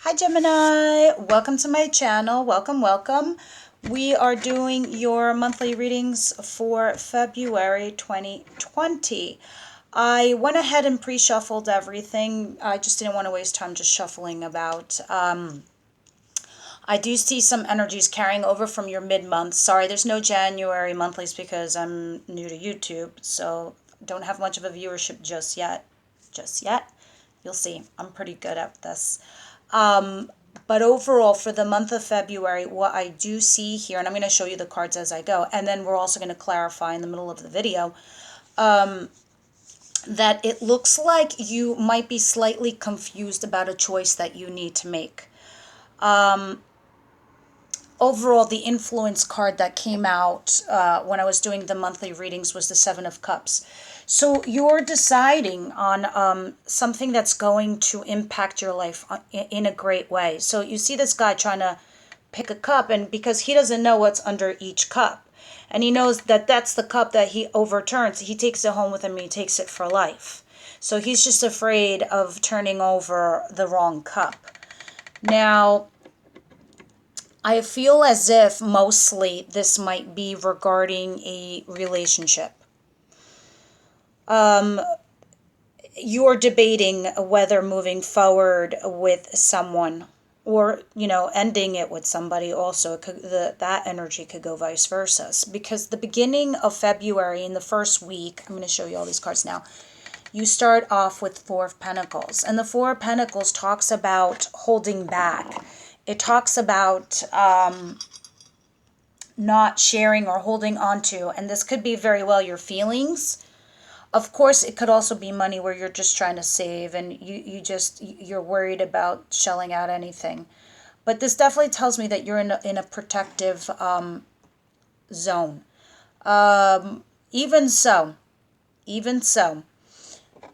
Hi Gemini, welcome to my channel. Welcome. We are doing your monthly readings for February 2020. I went ahead and pre-shuffled everything. I just didn't want to waste time just shuffling about. I do see some energies carrying over from your mid-month. Sorry, there's no January monthlies because I'm new to YouTube, so don't have much of a viewership just yet. You'll see. I'm pretty good at this. But overall, for the month of February, what I do see here, and I'm going to show you the cards as I go, and then we're also going to clarify in the middle of the video, that it looks like you might be slightly confused about a choice that you need to make. Overall, the influence card that came out when I was doing the monthly readings was the Seven of Cups. So you're deciding on something that's going to impact your life in a great way. So you see this guy trying to pick a cup, and because he doesn't know what's under each cup, and he knows that that's the cup that he overturns, he takes it home with him and he takes it for life. So he's just afraid of turning over the wrong cup. Now, I feel as if mostly this might be regarding a relationship. You're debating whether moving forward with someone or, ending it with somebody also. That energy could go vice versa. Because the beginning of February, in the first week, I'm going to show you all these cards now. You start off with Four of Pentacles. And the Four of Pentacles talks about holding back. It talks about not sharing or holding on to. And this could be very well your feelings. Of course, it could also be money where you're just trying to save and you're worried about shelling out anything. But this definitely tells me that you're in a protective zone. Even so,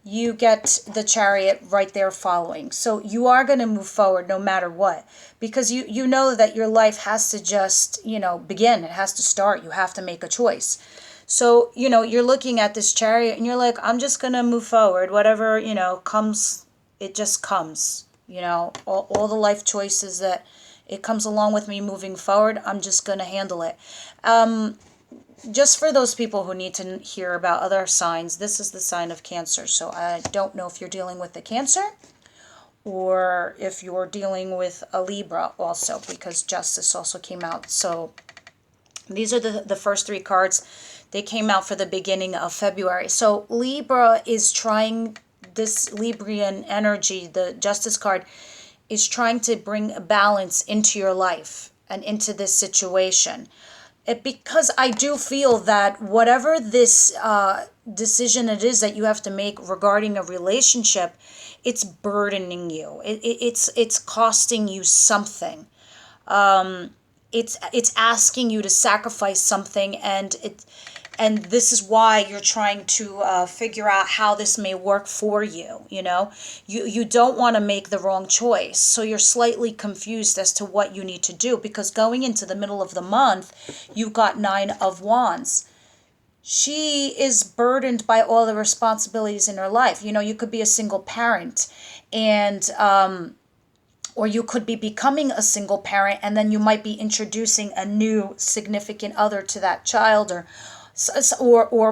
you get the Chariot right there following. So you are going to move forward no matter what, because you know that your life has to just, begin. It has to start. You have to make a choice. So, you're looking at this Chariot and you're like, I'm just going to move forward. Whatever, comes, it just comes. All the life choices that it comes along with me moving forward, I'm just going to handle it. Just for those people who need to hear about other signs, this is the sign of Cancer. So I don't know if you're dealing with the Cancer or if you're dealing with a Libra also, because Justice also came out. So these are the first three cards. They came out for the beginning of February. So Libra is trying, this Librian energy, the Justice card, is trying to bring a balance into your life and into this situation. Because I do feel that whatever this decision it is that you have to make regarding a relationship, it's burdening you. It's costing you something. It's asking you to sacrifice something, and this is why you're trying to figure out how this may work for you. You don't want to make the wrong choice, so you're slightly confused as to what you need to do, because going into the middle of the month, you've got Nine of Wands. She is burdened by all the responsibilities in her life. You could be a single parent, and or you could be becoming a single parent, and then you might be introducing a new significant other to that child, or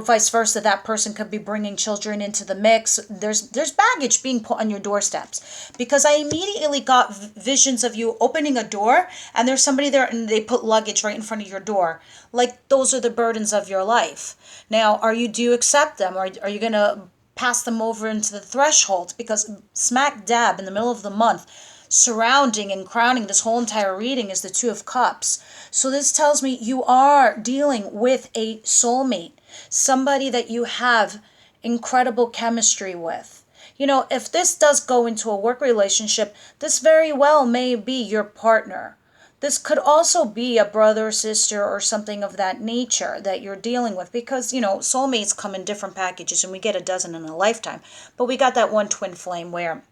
vice versa. That person could be bringing children into the mix. There's baggage being put on your doorsteps, because I immediately got visions of you opening a door and there's somebody there and they put luggage right in front of your door. Like, those are the burdens of your life. Now, do you accept them, or are you going to pass them over into the threshold? Because smack dab in the middle of the month, surrounding and crowning this whole entire reading, is the Two of Cups. So this tells me you are dealing with a soulmate, somebody that you have incredible chemistry with. If this does go into a work relationship, this very well may be your partner. This could also be a brother or sister or something of that nature that you're dealing with, because, soulmates come in different packages and we get a dozen in a lifetime. But we got that one twin flame where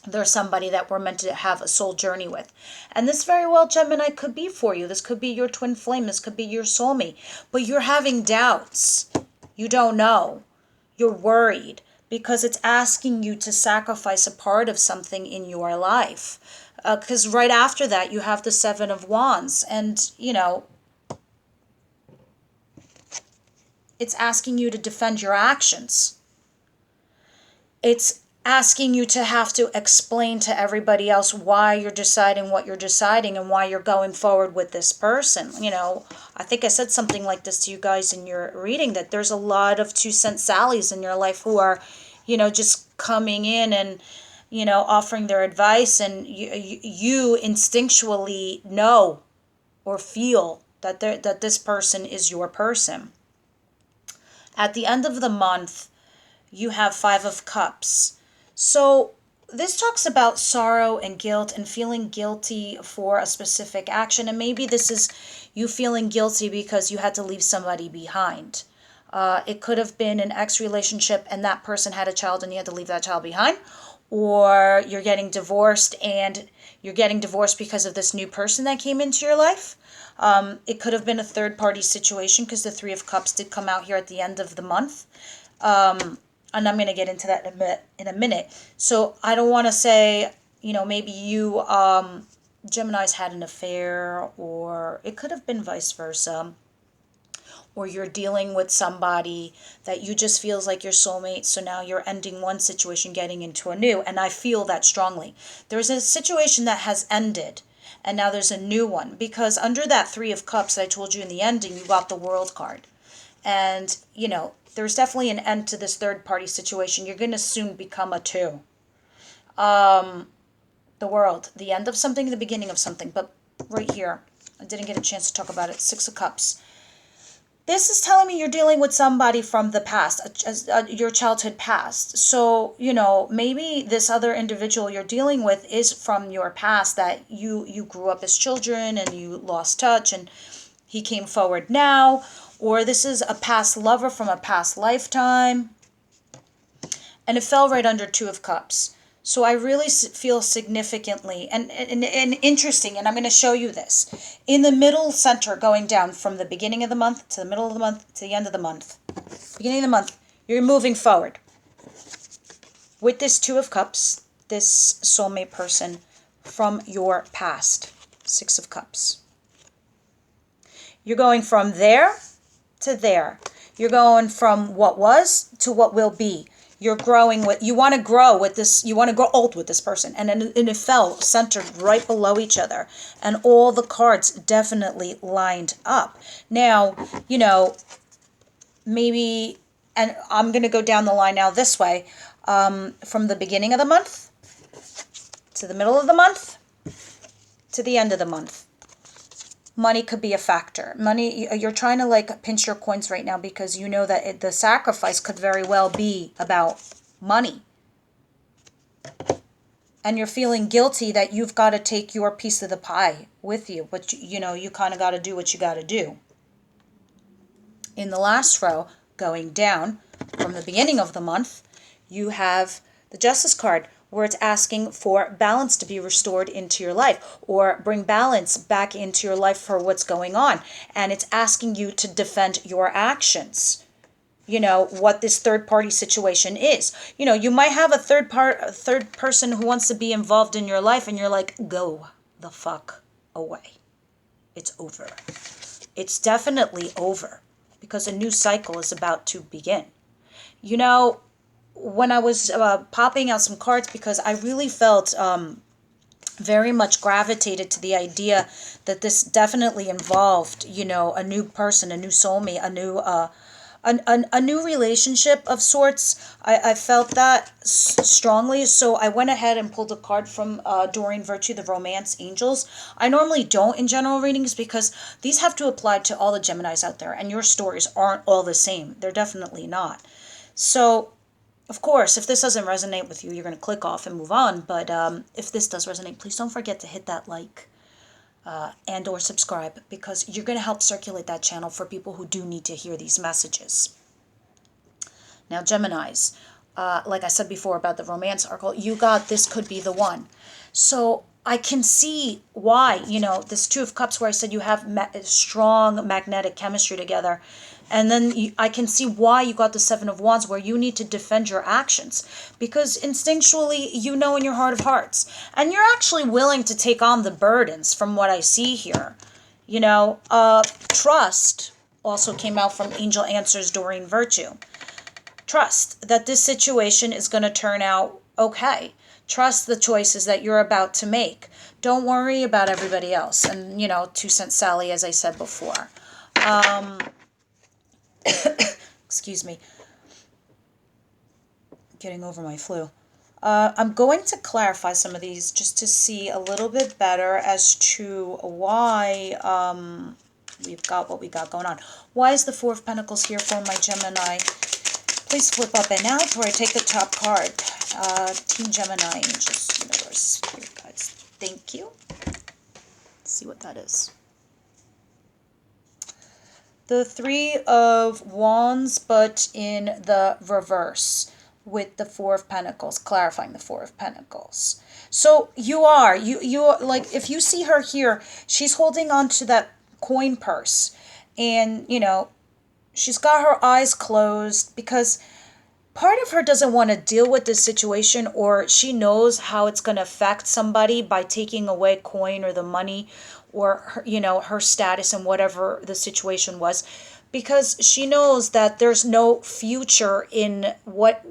there's somebody that we're meant to have a soul journey with. And this very well, Gemini, could be for you. This could be your twin flame. This could be your soulmate. But you're having doubts. You don't know. You're worried because it's asking you to sacrifice a part of something in your life. Because right after that, you have the Seven of Wands. And, you know, it's asking you to defend your actions. It's asking you to have to explain to everybody else why you're deciding what you're deciding and why you're going forward with this person. You know, I think I said something like this to you guys in your reading, that there's a lot of 2-cent Sallys in your life who are, you know, just coming in and, you know, offering their advice, and you instinctually know or feel that this person is your person. At the end of the month, you have Five of Cups. So this talks about sorrow and guilt and feeling guilty for a specific action. And maybe this is you feeling guilty because you had to leave somebody behind. It could have been an ex relationship and that person had a child and you had to leave that child behind. Or you're getting divorced and you're getting divorced because of this new person that came into your life. It could have been a third party situation, because the Three of Cups did come out here at the end of the month. And I'm going to get into that in a minute. So I don't want to say, you know, maybe you, Gemini's had an affair, or it could have been vice versa. Or you're dealing with somebody that you just feels like your soulmate. So now you're ending one situation, getting into a new. And I feel that strongly. There's a situation that has ended, and now there's a new one. Because under that Three of Cups that I told you in the ending, you got the World card. And, you know, there's definitely an end to this third-party situation. You're going to soon become a two. The World, the end of something, the beginning of something. But right here, I didn't get a chance to talk about it. Six of Cups. This is telling me you're dealing with somebody from the past, your childhood past. So, you know, maybe this other individual you're dealing with is from your past, that you grew up as children and you lost touch and he came forward now. Or this is a past lover from a past lifetime. And it fell right under Two of Cups. So I really feel significantly and interesting, and I'm going to show you this. In the middle center, going down from the beginning of the month to the middle of the month to the end of the month. Beginning of the month, you're moving forward. With this Two of Cups, this soulmate person from your past. Six of Cups. You're going from there to there. You're going from what was to what will be. You're growing with, you want to grow with this, you want to grow old with this person. And it fell centered right below each other. And all the cards definitely lined up. Now, you know, maybe, and I'm going to go down the line now this way, from the beginning of the month to the middle of the month to the end of the month. Money could be a factor. Money, you're trying to like pinch your coins right now because you know that the sacrifice could very well be about money. And you're feeling guilty that you've got to take your piece of the pie with you. But, you know, you kind of got to do what you got to do. In the last row, going down from the beginning of the month, you have the Justice card, where it's asking for balance to be restored into your life, or bring balance back into your life for what's going on. And it's asking you to defend your actions. You know, what this third-party situation is. You know, you might have a third person who wants to be involved in your life, and you're like, go the fuck away. It's over. It's definitely over, because a new cycle is about to begin. You know, when I was popping out some cards, because I really felt very much gravitated to the idea that this definitely involved, you know, a new person, a new soulmate, a new relationship of sorts. I felt that strongly, so I went ahead and pulled a card from Doreen Virtue, the Romance Angels. I normally don't in general readings because these have to apply to all the Geminis out there, and your stories aren't all the same. They're definitely not. So, of course, if this doesn't resonate with you, you're going to click off and move on. But if this does resonate, please don't forget to hit that like and or subscribe, because you're going to help circulate that channel for people who do need to hear these messages. Now, Geminis, like I said before about the romance oracle, you got this could be the one. So I can see why, you know, this Two of Cups, where I said you have strong magnetic chemistry together. And then I can see why you got the Seven of Wands, where you need to defend your actions. Because instinctually, you know in your heart of hearts. And you're actually willing to take on the burdens from what I see here. You know, trust also came out from Angel Answers, Doreen Virtue. Trust that this situation is going to turn out okay. Trust the choices that you're about to make. Don't worry about everybody else. And, you know, 2 Cent Sally, as I said before. Excuse me. Getting over my flu. I'm going to clarify some of these just to see a little bit better as to why we've got what we got going on. Why is the Four of Pentacles here for my Gemini? Please flip up and out before I take the top card. Team Gemini, Angels, Universe, Spirit Guides. Thank you. Let's see what that is. The Three of Wands, but in the reverse, with the Four of Pentacles, clarifying the Four of Pentacles. So you are like, if you see her here, she's holding on to that coin purse, and you know, she's got her eyes closed because part of her doesn't want to deal with this situation, or she knows how it's going to affect somebody by taking away coin or the money, or her, you know, her status and whatever the situation was, because she knows that there's no future in what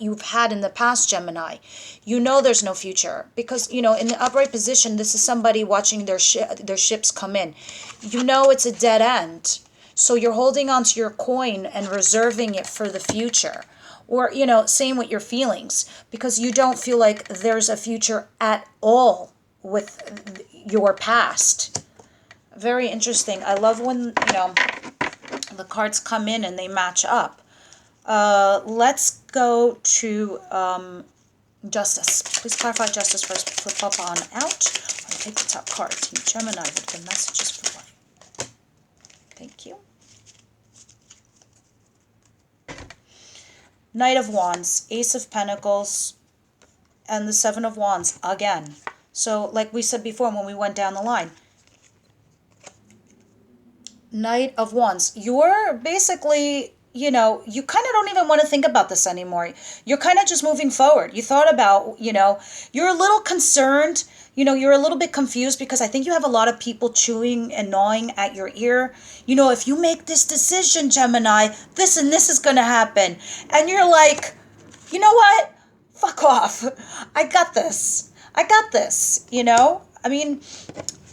you've had in the past, Gemini. You know there's no future because, you know, in the upright position, this is somebody watching their ships come in. You know it's a dead end. So you're holding on to your coin and reserving it for the future. Or, you know, same with your feelings, because you don't feel like there's a future at all with your past. Very interesting. I love when, you know, the cards come in and they match up. Let's go to Justice. Please clarify Justice first. Flip up on out. I'll take the top card. Team Gemini with the messages for life. Thank you. Knight of Wands, Ace of Pentacles, and the Seven of Wands again. So like we said before when we went down the line, Knight of Wands, you're basically, you know, you kind of don't even want to think about this anymore. You're kind of just moving forward. You thought about, you know, you're a little concerned, you know, you're a little bit confused because I think you have a lot of people chewing and gnawing at your ear. You know, if you make this decision, Gemini, this and this is going to happen. And you're like, you know what? Fuck off. I got this. I got this, you know? I mean,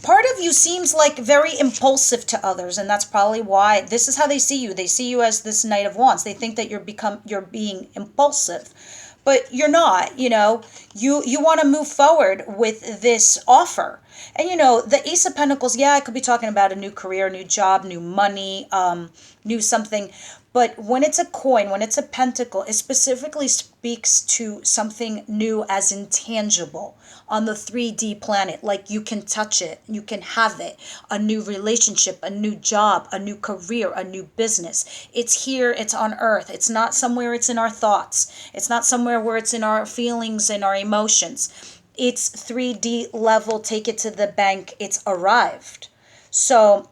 part of you seems like very impulsive to others, and that's probably why this is how they see you. They see you as this Knight of Wands. They think that you're being impulsive, but you're not. You know, you want to move forward with this offer. And you know, the Ace of Pentacles, yeah, I could be talking about a new career, new job, new money, new something. But when it's a coin, when it's a pentacle, it specifically speaks to something new as intangible on the 3D planet. Like you can touch it, you can have it, a new relationship, a new job, a new career, a new business. It's here, it's on earth. It's not somewhere it's in our thoughts. It's not somewhere where it's in our feelings and our emotions. It's 3D level, take it to the bank, it's arrived. So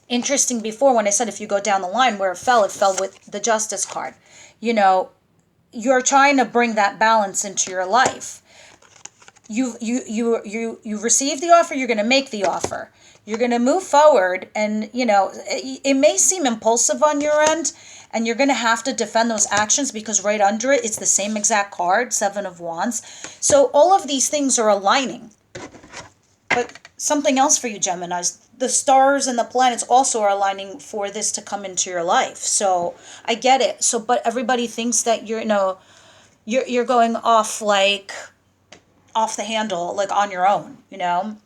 interesting before when I said if you go down the line where it fell with the Justice card. You know, you're trying to bring that balance into your life. You receive the offer, you're going to make the offer. You're going to move forward, and you know, it may seem impulsive on your end, and you're going to have to defend those actions because right under it, it's the same exact card, Seven of Wands. So all of these things are aligning. But something else for you, Geminis. The stars and the planets also are aligning for this to come into your life. So I get it. So, but everybody thinks that you're, you know, you're going off like off the handle, like on your own, you know,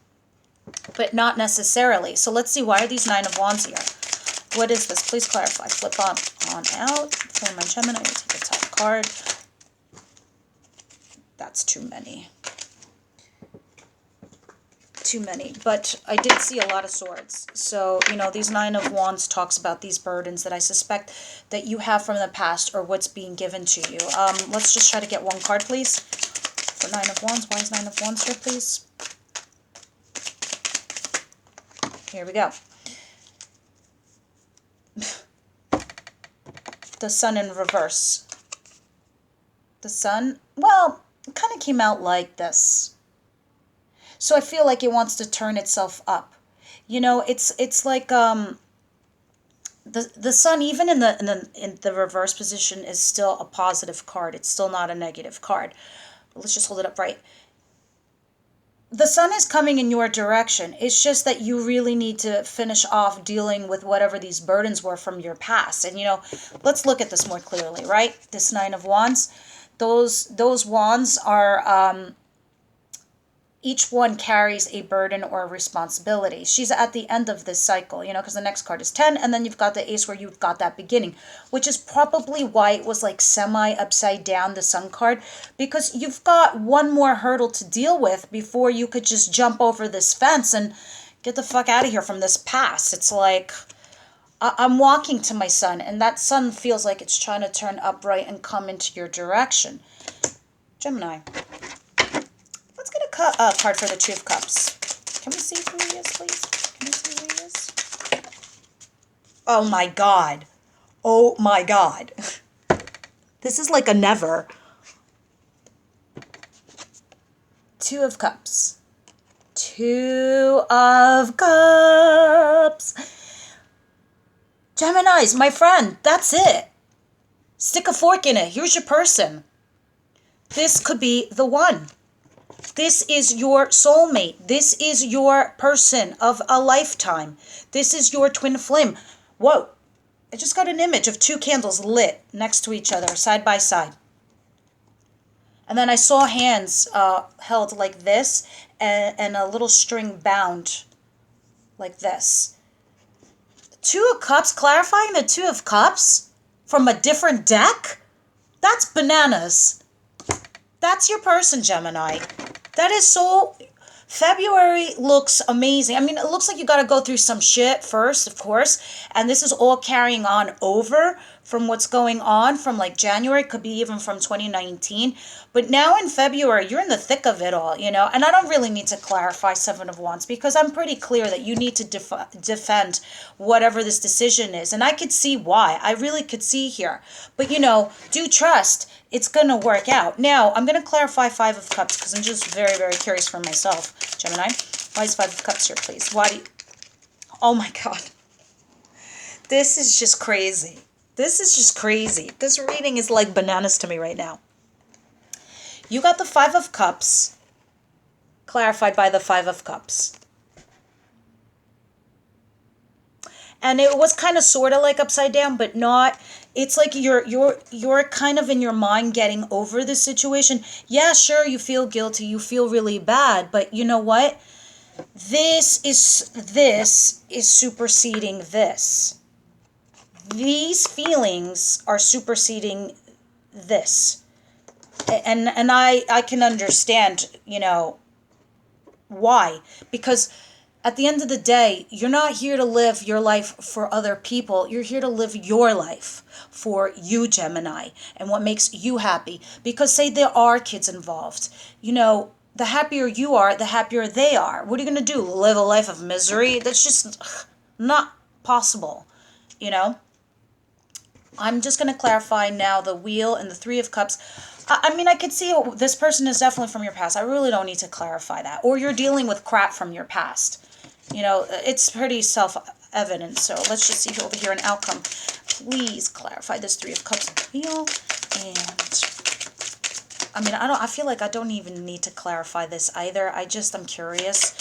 but not necessarily. So let's see, why are these Nine of Wands here? What is this? Please clarify. Flip on out. For my Gemini, you take a top card. That's too many. Too many, but I did see a lot of swords. So, you know, these Nine of Wands talks about these burdens that I suspect that you have from the past or what's being given to you. Let's just try to get one card, please. For Nine of Wands. Why is Nine of Wands here, please? Here we go. the sun in reverse. The sun, well, it kind of came out like this. So I feel like it wants to turn itself up. You know, it's like the sun, even in the reverse position, is still a positive card. It's still not a negative card. Let's just hold it up right. The sun is coming in your direction. It's just that you really need to finish off dealing with whatever these burdens were from your past. And, you know, let's look at this more clearly, right? This Nine of Wands. Those wands are, each one carries a burden or a responsibility. She's at the end of this cycle, you know, because the next card is 10, and then you've got the Ace where you've got that beginning, which is probably why it was like semi upside down, the Sun card, because you've got one more hurdle to deal with before you could just jump over this fence and get the fuck out of here from this past. It's like, I'm walking to my sun, and that sun feels like it's trying to turn upright and come into your direction. Gemini. Let's get a card for the Two of Cups. Can we see who he is, please? Can we see who he is? Oh my God. Oh my God. This is like a never. Two of Cups. Two of Cups. Geminis, my friend, that's it. Stick a fork in it. Here's your person. This could be the one. This is your soulmate. This is your person of a lifetime. This is your twin flame. Whoa. I just got an image of two candles lit next to each other, side by side. And then I saw hands held like this and a little string bound like this. Two of Cups, clarifying the Two of Cups from a different deck? That's bananas. That's your person, Gemini. That is so... February looks amazing. I mean, it looks like you got to go through some shit first, of course. And this is all carrying on over from what's going on from like January. Could be even from 2019. But now in February, you're in the thick of it all, you know. And I don't really need to clarify Seven of Wands because I'm pretty clear that you need to defend whatever this decision is. And I could see why. I really could see here. But, you know, do trust it's going to work out. Now, I'm going to clarify Five of Cups because I'm just very, very curious for myself. Gemini, why is Five of Cups here, please? Why do you... Oh, my God. This is just crazy. This is just crazy. This reading is like bananas to me right now. You got the Five of Cups clarified by the Five of Cups. And it was kind of sort of like upside down, but not. It's like you're kind of in your mind getting over the situation. Yeah, sure, you feel guilty, you feel really bad, but you know what? This is superseding this. These feelings are superseding this. And I can understand, you know, why. Because at the end of the day, you're not here to live your life for other people. You're here to live your life for you, Gemini, and what makes you happy. Because say there are kids involved, you know, the happier you are, the happier they are. What are you going to do? Live a life of misery? That's just not possible, you know? I'm just going to clarify now the Wheel and the Three of Cups. I mean, I could see this person is definitely from your past. I really don't need to clarify that. Or you're dealing with crap from your past. You know, it's pretty self-evident. So let's just see over here an outcome. Please clarify this Three of Cups and Wheel. And I mean, I feel like I don't even need to clarify this either. I'm curious.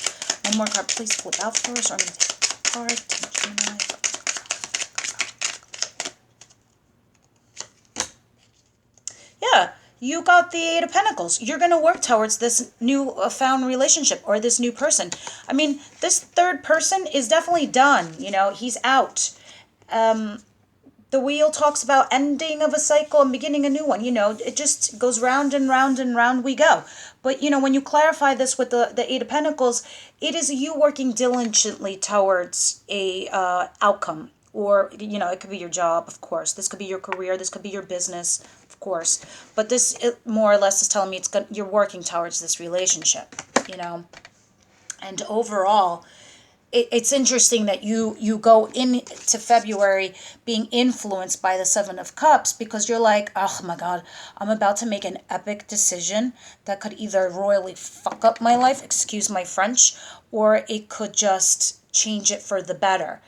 One more card, please flip out for us. Or I'm going to take a card. Gemini. Yeah. You got the Eight of Pentacles. You're going to work towards this new found relationship or this new person. I mean, this third person is definitely done. You know, he's out. The Wheel talks about ending of a cycle and beginning a new one. You know, it just goes round and round and round we go. But, you know, when you clarify this with the Eight of Pentacles, it is you working diligently towards a outcome. Or, you know, it could be your job, of course. This could be your career. This could be your business, of course. But this, more or less, is telling me you're working towards this relationship, you know. And overall, it's interesting that you go into February being influenced by the Seven of Cups, because you're like, oh my God, I'm about to make an epic decision that could either royally fuck up my life, excuse my French, or it could just change it for the better.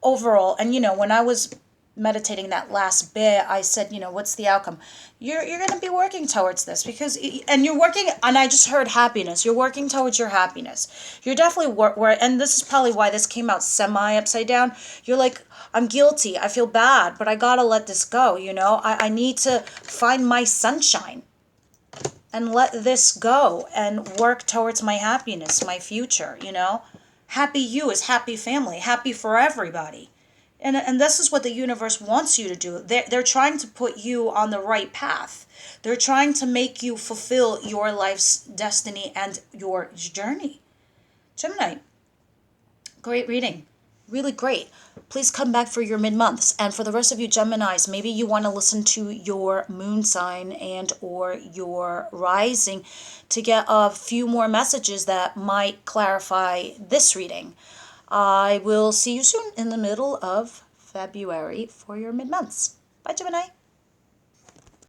Overall, and when I was meditating that last bit, I said, what's the outcome? You're going to be working towards this, because and you're working, and I just heard happiness. You're working towards your happiness. You're definitely and this is probably why this came out semi upside down. You're like, I'm guilty. I feel bad, but I got to let this go, I need to find my sunshine and let this go and work towards my happiness, my future, Happy you is happy family, happy for everybody. And this is what the universe wants you to do. They're trying to put you on the right path. They're trying to make you fulfill your life's destiny and your journey. Gemini, great reading. Really great. Please come back for your mid-months. And for the rest of you Geminis, maybe you want to listen to your moon sign and or your rising to get a few more messages that might clarify this reading. I will see you soon in the middle of February for your mid-months. Bye, Gemini.